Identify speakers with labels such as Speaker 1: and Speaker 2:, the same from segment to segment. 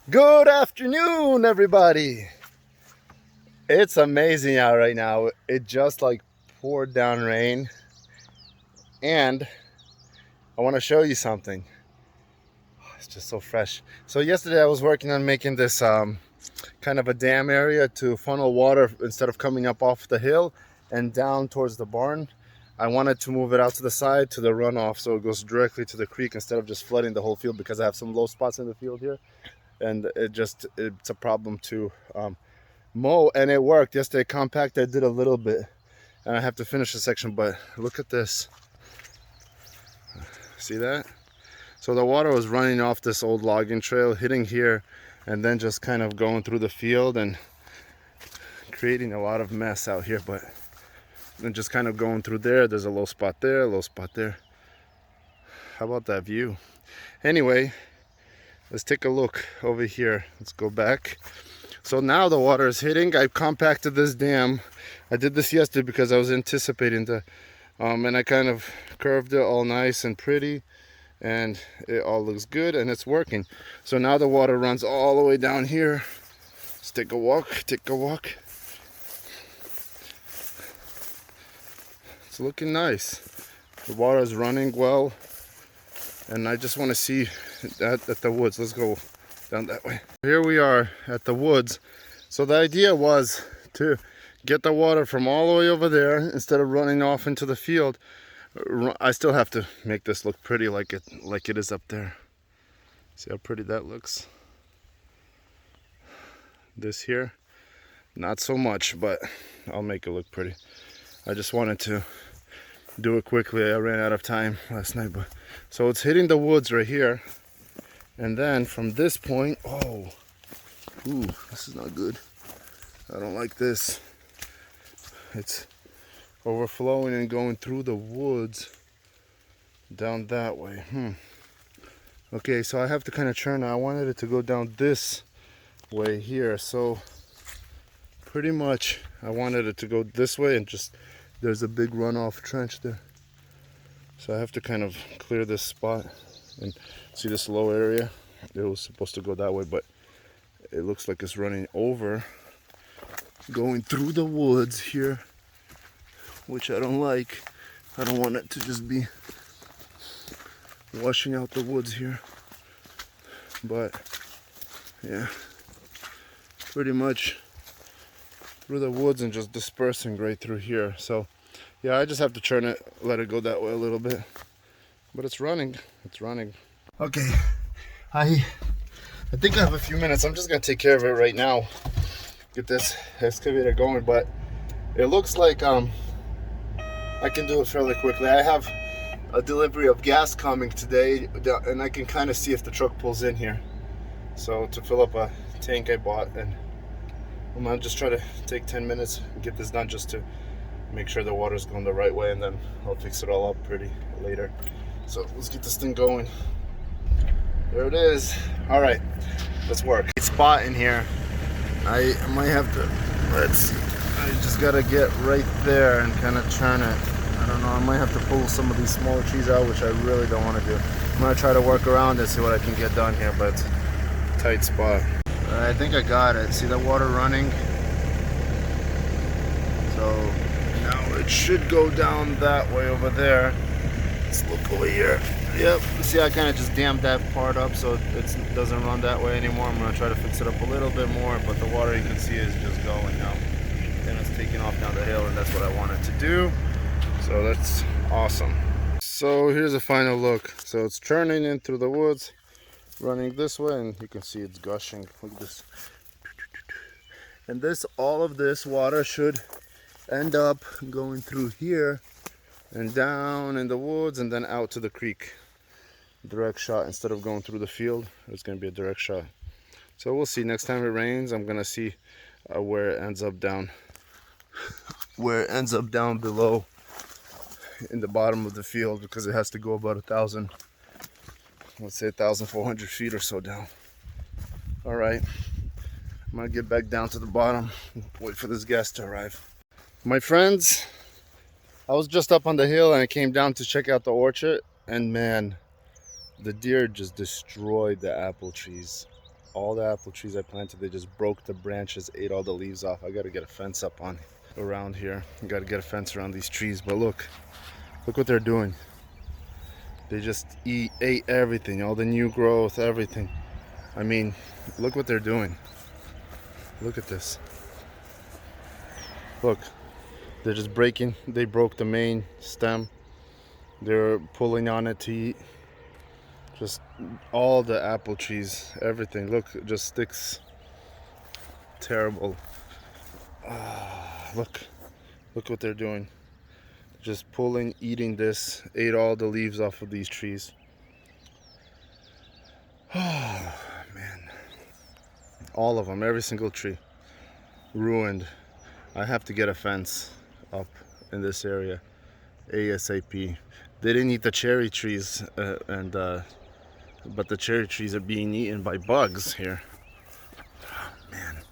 Speaker 1: Good afternoon, everybody. It's amazing out right now. It just like poured down rain, and I want to show you something. It's just so fresh. So yesterday I was working on making this kind of a dam area to funnel water instead of coming up off the hill and down towards the barn. I wanted to move it out to the side to the runoff so it goes directly to the creek instead of just flooding the whole field, because I have some low spots in the field here, and it's a problem to mow, and it worked. Yesterday compact I did a little bit, and I have to finish the section, but look at this. See that? So the water was running off this old logging trail, hitting here, and then just kind of going through the field and creating a lot of mess out here, but then just kind of going through there. There's a low spot there, a low spot there. How about that view? Anyway, let's take a look over here. Let's go back. So now the water is hitting. I compacted this dam. I did this yesterday because I was anticipating the, and I kind of curved it all nice and pretty, and it all looks good and it's working. So now the water runs all the way down here. Let's take a walk, take a walk. It's looking nice. The water is running well, and I just want to see that at the woods. Let's go down that way. Here we are at the woods. So the idea was to get the water from all the way over there instead of running off into the field. I still have to make this look pretty like it is up there. See how pretty that looks? This here, not so much, but I'll make it look pretty. I just wanted to do it quickly. I ran out of time last night, but so it's hitting the woods right here. And then from this point, ooh, this is not good. I don't like this. It's overflowing and going through the woods down that way. Okay, so I have to kind of churn it. I wanted it to go down this way here. So pretty much I wanted it to go this way, and just there's a big runoff trench there. So I have to kind of clear this spot. And see this low area? It was supposed to go that way, but it looks like it's running over, going through the woods here, which I don't like. I don't want it to just be washing out the woods here. But yeah, pretty much through the woods and just dispersing right through here. So yeah, I just have to churn it, let it go that way a little bit. But it's running. It's running. Okay, I think I have a few minutes. I'm just gonna take care of it right now. Get this excavator going, but it looks like I can do it fairly quickly. I have a delivery of gas coming today, and I can kind of see if the truck pulls in here. So to fill up a tank I bought, and I'm gonna just try to take 10 minutes and get this done, just to make sure the water's going the right way, and then I'll fix it all up pretty later. So let's get this thing going. There it is. All right, let's work. Spot in here. I might have to, I just gotta get right there and kind of churn it. I don't know, I might have to pull some of these smaller trees out, which I really don't want to do. I'm gonna try to work around and see what I can get done here, but it's a tight spot. I think I got it. See the water running? So now it should go down that way over there. Let's look over here. Yep, see, I kind of just dammed that part up so it doesn't run that way anymore. I'm gonna try to fix it up a little bit more, but the water, you can see, is just going now. And it's taking off down the hill, and that's what I wanted to do. So that's awesome. So here's a final look. So it's churning in through the woods, running this way, and you can see it's gushing. Look at this. And this, all of this water should end up going through here and down in the woods and then out to the creek. Direct shot. Instead of going through the field, it's going to be a direct shot. So we'll see. Next time it rains, I'm going to see where it ends up down. Where it ends up down below in the bottom of the field, because it has to go about 1,000, let's say 1,400 feet or so down. All right, I'm going to get back down to the bottom, wait for this gas to arrive. My friends, I was just up on the hill and I came down to check out the orchard, and man, the deer just destroyed the apple trees. all the apple trees I planted, they just broke the branches, ate all the leaves off. I gotta get a fence up on around here. I gotta get a fence around these trees. But look what they're doing. They just ate everything, all the new growth, everything. I mean, look what they're doing. Look at this. Look, they're just breaking. They broke the main stem. They're pulling on it to eat. Just all the apple trees, everything. Look, it just sticks. Terrible. Look what they're doing. Just pulling, eating this. Ate all the leaves off of these trees. Oh man, all of them, every single tree ruined. I have to get a fence up in this area ASAP. They didn't eat the cherry trees, but the cherry trees are being eaten by bugs here. Oh, man,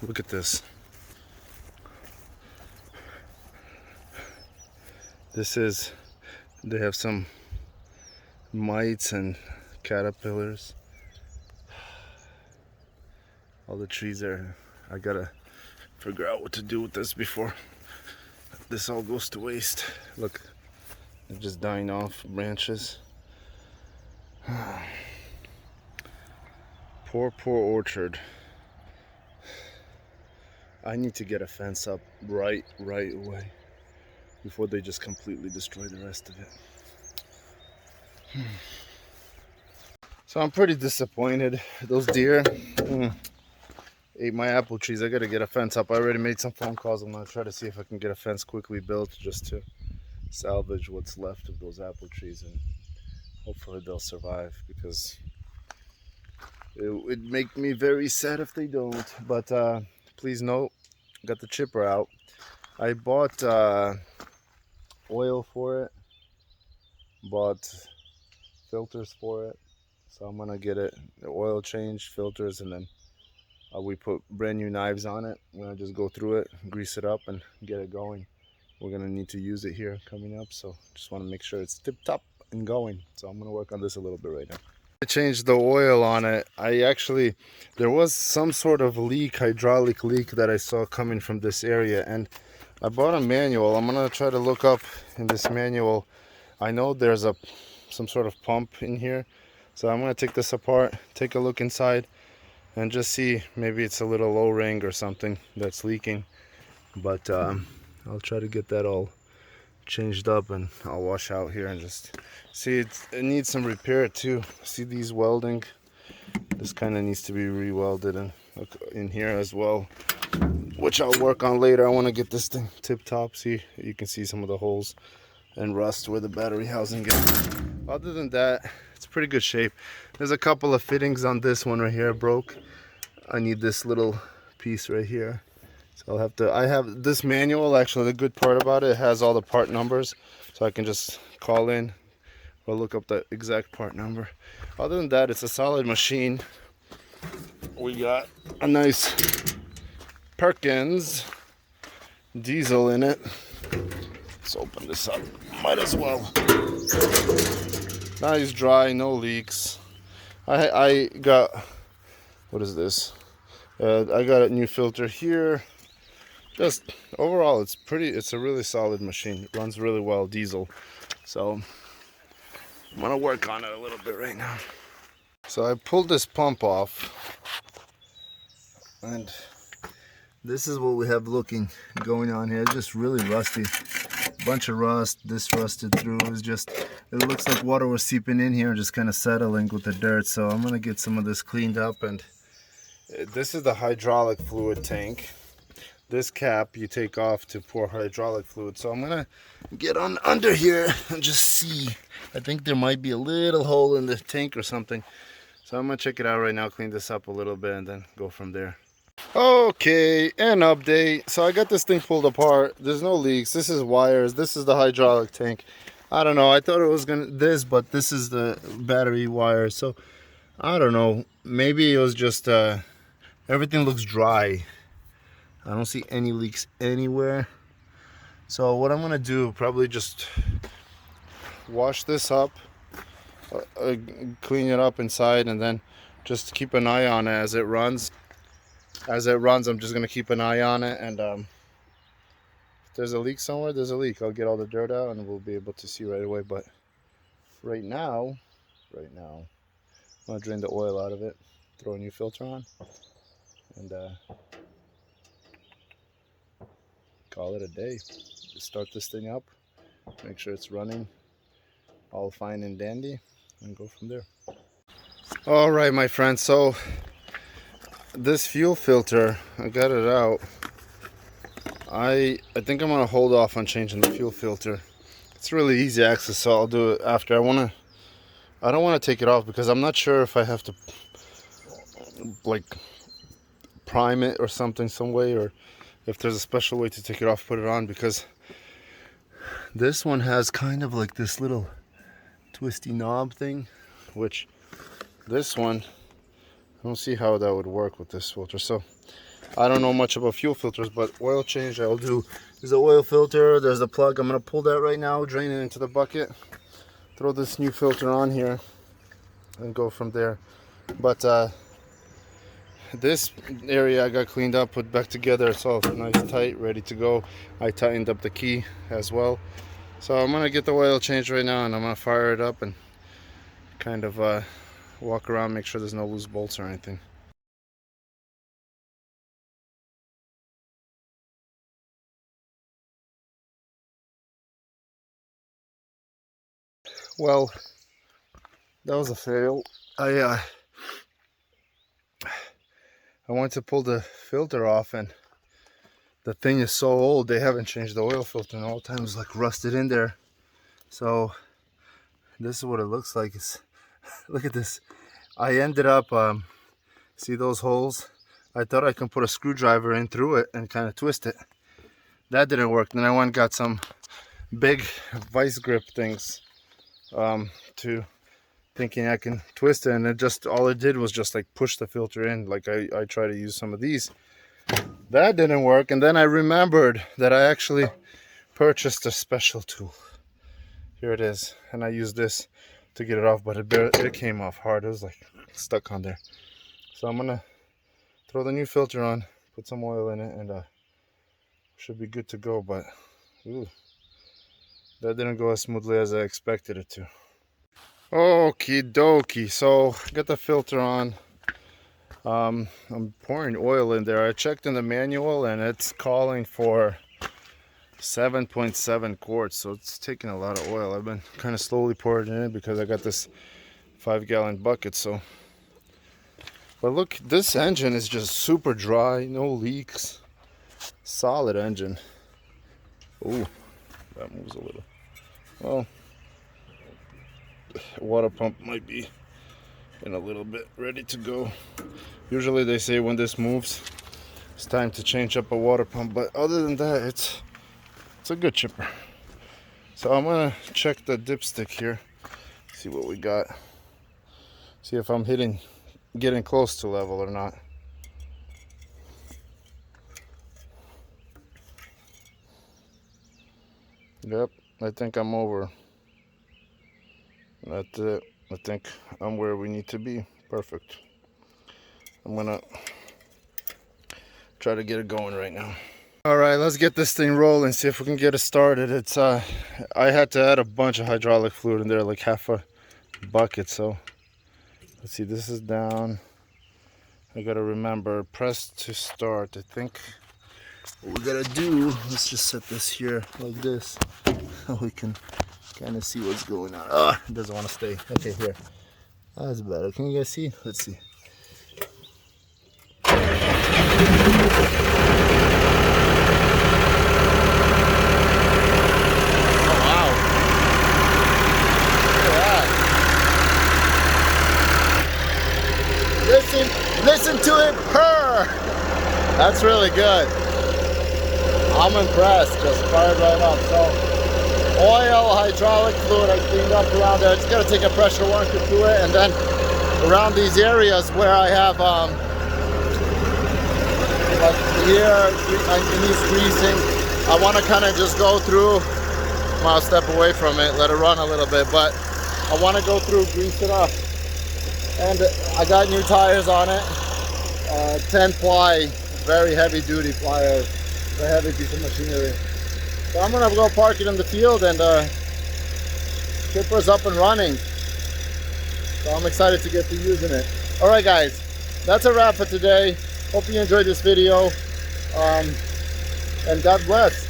Speaker 1: look at this. They have some mites and caterpillars. All the trees are, I gotta figure out what to do with this before this all goes to waste. Look, they're just dying off branches. Poor orchard. I need to get a fence up right away before they just completely destroy the rest of it. So I'm pretty disappointed. Those deer ate my apple trees. I gotta get a fence up. I already made some phone calls. I'm gonna try to see if I can get a fence quickly built just to salvage what's left of those apple trees, and hopefully they'll survive, because it would make me very sad if they don't. But please note, got the chipper out. I bought oil for it, bought filters for it, so I'm gonna get it, the oil change, filters, and then we put brand new knives on it. I'm gonna just go through it, grease it up, and get it going. We're gonna need to use it here coming up, so just want to make sure it's tip top and going. So I'm gonna work on this a little bit right now. I changed the oil on it. There was some sort of leak, hydraulic leak, that I saw coming from this area, and I bought a manual. I'm gonna try to look up in this manual. I know there's some sort of pump in here, so I'm gonna take this apart, take a look inside, and just see, maybe it's a little O-ring or something that's leaking. But I'll try to get that all changed up, and I'll wash out here and just see. It needs some repair too. See these welding? This kind of needs to be re-welded, and in here as well, which I'll work on later. I want to get this thing tip top. See, you can see some of the holes and rust where the battery housing is. Other than that, it's pretty good shape. There's a couple of fittings on this one right here broke. I need this little piece right here, so I have this manual. Actually, the good part about it has all the part numbers, so I can just call in or look up the exact part number. Other than that, it's a solid machine. We got a nice Perkins diesel in it. Let's open this up. Might as well. Nice, dry, no leaks. I got, what is this? I got a new filter here. Just overall, it's a really solid machine. It runs really well, diesel. So I'm gonna work on it a little bit right now. So I pulled this pump off, and this is what we have going on here. It's just really rusty. Bunch of rust. This rusted through. It looks like water was seeping in here and just kind of settling with the dirt. So I'm gonna get some of this cleaned up. And this is the hydraulic fluid tank. This cap you take off to pour hydraulic fluid. So I'm gonna get on under here and just see. I think there might be a little hole in the tank or something. So I'm gonna check it out right now, clean this up a little bit, and then go from there. Okay, an update. So I got this thing pulled apart. There's no leaks. This is wires. This is the hydraulic tank. I don't know. I thought it was but this is the battery wire. So I don't know. Maybe it was just everything looks dry. I don't see any leaks anywhere. So what I'm gonna do, probably just wash this up, clean it up inside, and then just keep an eye on it as it runs. As it runs, I'm just gonna keep an eye on it, and if there's a leak somewhere, there's a leak. I'll get all the dirt out and we'll be able to see right away. But right now, I'm gonna drain the oil out of it, throw a new filter on, and call it a day. Just start this thing up, make sure it's running all fine and dandy, and go from there. All right, my friends, so this fuel filter, I got it out. I think I'm gonna hold off on changing the fuel filter. It's really easy access, so I'll do it after. I don't want to take it off because I'm not sure if I have to like prime it or something some way, or if there's a special way to take it off, put it on, because this one has kind of like this little twisty knob thing, which this one, I don't see how that would work with this filter. So I don't know much about fuel filters, but oil change I'll do. There's the oil filter, there's the plug. I'm gonna pull that right now, drain it into the bucket, throw this new filter on here, and go from there. But this area I got cleaned up, put back together. It's all nice, tight, ready to go. I tightened up the key as well. So I'm gonna get the oil changed right now, and I'm gonna fire it up and kind of walk around, make sure there's no loose bolts or anything. Well, that was a fail. I went to pull the filter off, and the thing is so old, they haven't changed the oil filter in all the time. It's like rusted in there. So this is what it looks like. Look at this. I ended up, see those holes? I thought I could put a screwdriver in through it and kind of twist it. That didn't work. Then I went and got some big vice grip things, to thinking I can twist it, and it just, all it did was just like push the filter in. Like I tried to use some of these. That didn't work, and then I remembered that I actually purchased a special tool. Here it is, and I used this to get it off, but it came off hard. It was like stuck on there. So I'm gonna throw the new filter on, put some oil in it, and should be good to go. But ooh, that didn't go as smoothly as I expected it to. Okie dokie, so got the filter on. I'm pouring oil in there. I checked in the manual and it's calling for 7.7 quarts, so it's taking a lot of oil. I've been kind of slowly pouring it in because I got this 5-gallon bucket. So, but look, this engine is just super dry, no leaks, solid engine. Ooh, that moves a little. Well, water pump might be in a little bit, ready to go. Usually they say when this moves, it's time to change up a water pump, but other than that, it's a good chipper. So I'm gonna check the dipstick here, see what we got, see if I'm getting close to level or not. Yep, I think I'm over. That's it. I think I'm where we need to be. Perfect. I'm gonna try to get it going right now. All right, let's get this thing rolling, see if we can get it started. It's I had to add a bunch of hydraulic fluid in there, like half a bucket. So let's see, this is down. I gotta remember, press to start. I think what we gotta do, let's just set this here like this so we can kind of see what's going on. Oh, it doesn't want to stay. Okay, here. That's better. Can you guys see? Let's see. Oh, wow. Look at that. Listen to it purr. That's really good. I'm impressed. Just fired right up. So, oil, hydraulic fluid I cleaned up around there. It's going to take a pressure washer to it, and then around these areas where I have like here it needs greasing, I want to kind of just go through. I'll step away from it, let it run a little bit, but I want to go through, grease it up,
Speaker 2: and I got new tires on it. 10 ply, very heavy duty pliers, very heavy piece of machinery. So I'm gonna go park it in the field, and Kipper's up and running. So I'm excited to get to using it. All right, guys, that's a wrap for today. Hope you enjoyed this video, and God bless.